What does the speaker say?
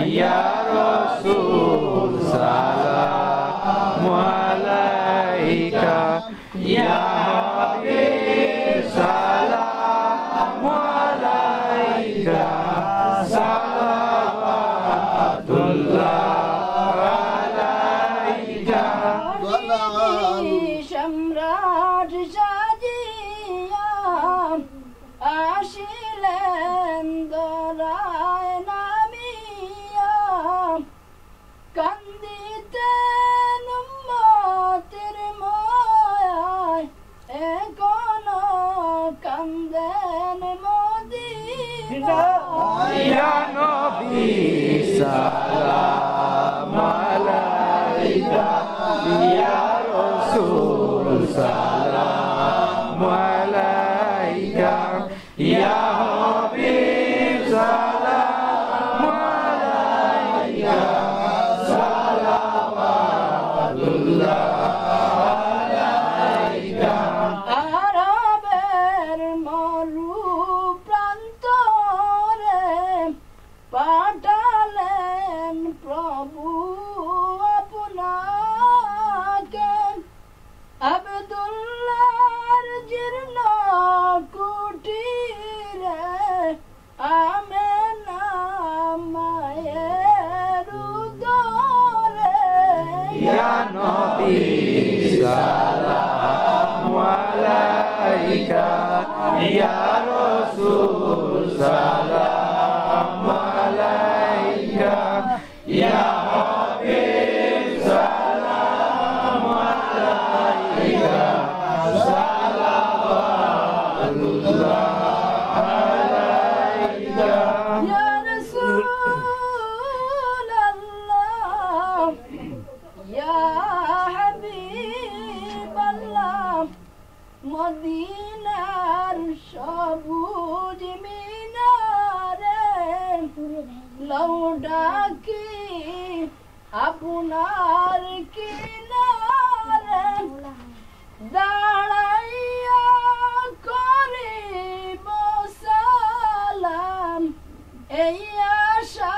Ya Rasul salamu alaika Ya Habib salamu alaika salawatullah alaika সম্রাট সাজিয়া আসিলেন দরায় নামিয়া কান্দিতেন উম্মতের মায়ায় এখনো কান্দেন মদিনায় Ya Nabi salam alaika Ya Rasul salam alaika Ya Habib salam alaika salawatullah alaika আরবের মরু প্রান্তরে পাঠালেন প্রভু আপনাকে আব্দুল্লাহর জীর্ণ কুটিরে আমেনা মায়ের উদরে Ya Nabi salam alaika Ya Rasul salam alaika Ya Habib salam alaika salawatullah alaika Ya Rasulallah Ya Habiballah মদিনার সবুজ মিনারে লৌডাকি আপনার কিনারে দাঁড়াইয়া করিব সালাম এই আশা